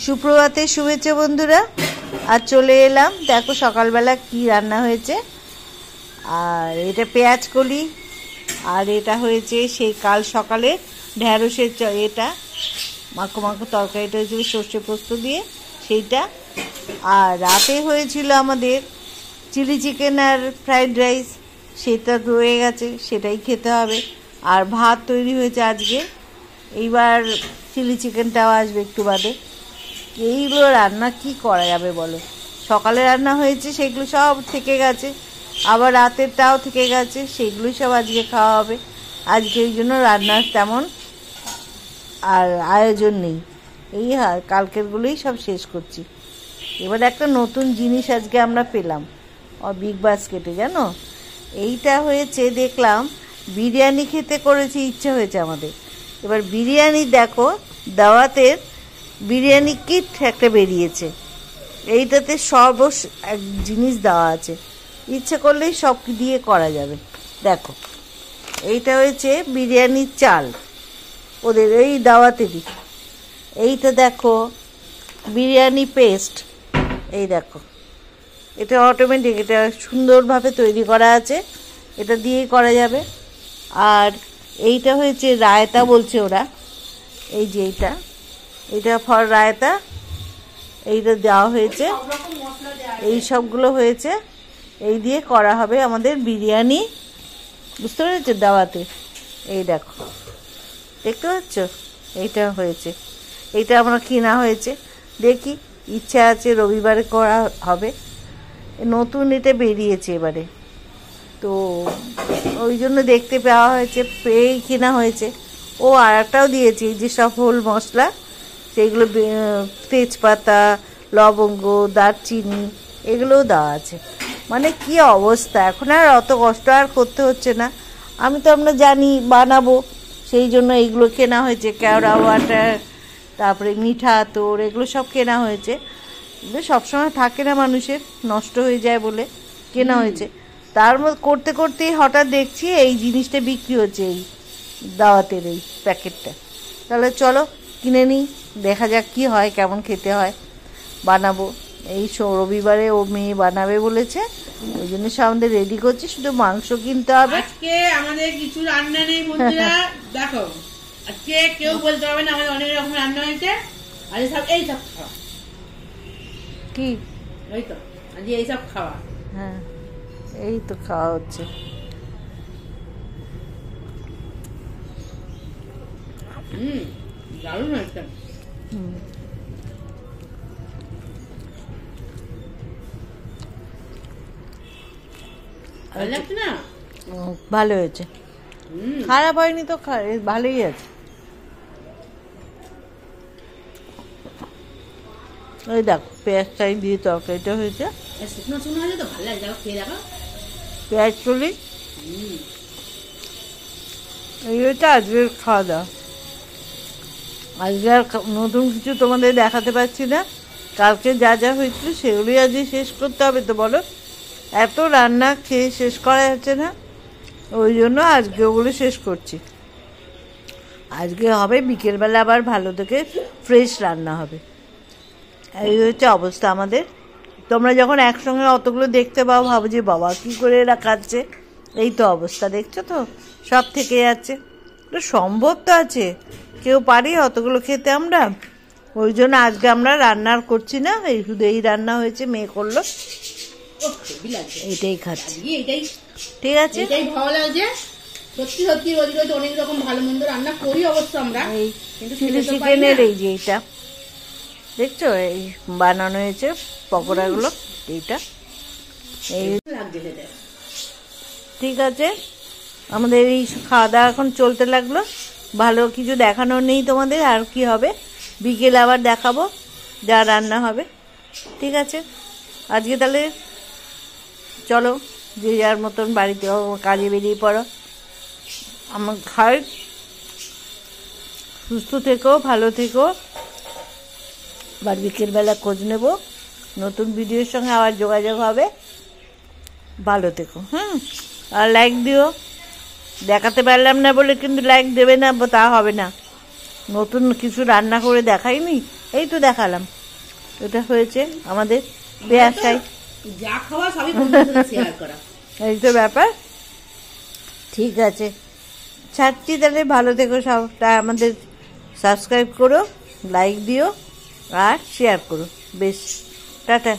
সুপ্রভাতে শুভেচ্ছা বন্ধুরা। আর চলে এলাম, দেখো সকালবেলা কি রান্না হয়েছে। আর এটা পেঁয়াজ কলি, আর এটা হয়েছে সেই কাল সকালে ঢ্যাঁড়সের এটা মাখো মাখো তরকারিটা হয়েছিল সর্ষে পোস্ত দিয়ে সেইটা। আর রাতে হয়েছিল আমাদের চিলি চিকেন আর ফ্রাইড রাইস, সেটা রয়ে গেছে, সেটাই খেতে হবে। আর ভাত তৈরি হয়েছে আজকে, এইবার চিলি চিকেনটাও আসবে একটু বাদে। এইগুলো রান্না কি করা যাবে বলো? সকালে রান্না হয়েছে সেগুলো সব থেকে গেছে, আবার রাতেরটাও থেকে গেছে, সেগুলোই সব আজকে খাওয়া হবে। আজকে ওই জন্য রান্নার তেমন আর আয়োজন নেই, এই কালকেরগুলোই সব শেষ করছি। এবার একটা নতুন জিনিস আজকে আমরা পেলাম বিগ বাস্কেটে, জানো এইটা হয়েছে, দেখলাম বিরিয়ানি খেতে করেছি, ইচ্ছে হয়েছে আমাদের। এবার বিরিয়ানি দেখো, দাওয়াতের বিরিয়ানি কিট একটা বেরিয়েছে, এইটাতে সব এক জিনিস দেওয়া আছে, ইচ্ছে করলেই সব দিয়ে করা যাবে। দেখো এইটা হয়েছে বিরিয়ানির চাল ওদের এই দাওয়াতেরই। এইটা দেখো বিরিয়ানি পেস্ট, এই দেখো এটা অটোমেটিক, এটা সুন্দরভাবে তৈরি করা আছে, এটা দিয়েই করা যাবে। আর এইটা হয়েছে রায়তা বলছে ওরা, এই যে এইটা ফর রায়তা, এইটা দেওয়া হয়েছে, এই সবগুলো হয়েছে, এই দিয়ে করা হবে আমাদের বিরিয়ানি, বুঝতে পেরেছো দাওয়াতে। এই দেখো, দেখতে পাচ্ছ, এইটা হয়েছে, এইটা আমরা কিনা হয়েছে, দেখি ইচ্ছা আছে রবিবারে করা হবে। নতুন এটা বেরিয়েছে এবারে, তো ওই জন্য দেখতে পাওয়া হয়েছে, পেয়েই কেনা হয়েছে। ও আর একটাও দিয়েছে, এই যে সব হোল মশলা, সেইগুলো তেজপাতা, লবঙ্গ, দারচিনি, এগুলোও দেওয়া আছে। মানে কি অবস্থা, এখন আর অত কষ্ট আর করতে হচ্ছে না। আমরা জানি বানাবো, সেই জন্য এইগুলো কেনা হয়েছে, কেওড়া ওয়াটার, তারপরে মিঠা আতর, এগুলো সব কেনা হয়েছে। এগুলো সবসময় থাকে না, মানুষের নষ্ট হয়ে যায় বলে কেনা হয়েছে। তার মধ্যে করতে করতেই হঠাৎ দেখছি এই জিনিসটা বিক্রি হচ্ছে, এই দাওয়াতের এই প্যাকেটটা। তাহলে চলো কিনে নিই, দেখা যাক কি হয়, কেমন খেতে হয়, বানাবো। এই রবিবারে ও মেয়ে বানাবে বলেছে, ওই জন্য সব আমাদের রেডি করছি, শুধু মাংস কিনতে হবে। আজকে আমাদের কিছু রান্না নেই বন্ধুরা, দেখো আজকে কেউ বলতে পারবে না আমাদের অনেক রকম রান্না হয়েছে। আর এই সব খাওয়া কি, এই তো আজকে এই সব খাওয়া, হ্যাঁ এই তো খাওয়া হচ্ছে। দারুণ হয়েছে। ভালো লাগছে না? ভালো হয়েছে, খারাপ হয়নি তো, ভালোই আছে। ওই দেখো পেঁয়াজটাই দিয়ে তরকারিটা হয়েছে, শুকনো শুকনো হয়েছে তো ভালো লাগে, দেখো খেয়ে দেখো। পেঁয়াজ চলি, এই হচ্ছে আজকের খাওয়া দাওয়া। আজকে আর নতুন কিছু তোমাদের দেখাতে পারছি না, কালকে যা যা হয়েছিল সেগুলোই আজকে শেষ করতে হবে। তো বলো, এত রান্না খেয়ে শেষ করা যাচ্ছে না, ওই জন্য আজকে ওগুলো শেষ করছি। আজকে হবে বিকেলবেলা আবার ভালো থেকে ফ্রেশ রান্না হবে। এই হচ্ছে অবস্থা আমাদের। তোমরা যখন একসঙ্গে অতগুলো দেখতে পাও, ভাবো যে বাবা কী করে এরা খাচ্ছে। এই তো অবস্থা, দেখছো তো, সব থেকে যাচ্ছে। তো সম্ভব তো আছে, কেউ পারি অতগুলো খেতে আমরা, ওই জন্য আজকে আমরা রান্নার করছি না, এই শুধু এই রান্না হয়েছে, মেয়ে করলো, এইটাই খাচ্ছি। ঠিক আছে, এটাই ভালো লাগছে সত্যি সত্যি। রোজ রোজ অনেক রকম ভালো মন্দ রান্না করি অবশ্য আমরা, এই চিলি চিকেনের এই যে এইটা দেখছো, এই বানানো হয়েছে পকোড়াগুলো, এইটা এই ঠিক আছে। আমাদের এই খাওয়া দাওয়া এখন চলতে লাগলো, ভালো কিছু দেখানোর নেই তোমাদের, আর কি হবে বিকেলে আবার দেখাবো যা রান্না হবে। ঠিক আছে, আজকে তাহলে চলো, যে যার মতন বাড়িতে কাজে বেরিয়ে পড়ো। আমার খাই, সুস্থ থেকো, ভালো থেকো, আবার বিকেলবেলা খোঁজ নেব, নতুন ভিডিওর সঙ্গে আবার যোগাযোগ হবে। ভালো থেকো, আর লাইক দিও, দেখাতে পারলাম না বলে কিন্তু লাইক দেবে না তা হবে না। নতুন কিছু রান্না করে দেখাইনি, এই তো দেখালাম, এটা হয়েছে আমাদের পেঁয়াজ চাই। যা খাওয়া সবই বন্ধুদের সাথে শেয়ার করা। এই তো ব্যাপার। ঠিক আছে, ছাড়ছি তাহলে, ভালো থেকো সবটা। আমাদের সাবস্ক্রাইব করো, লাইক দিও আর শেয়ার করো। বেশ, টাটা।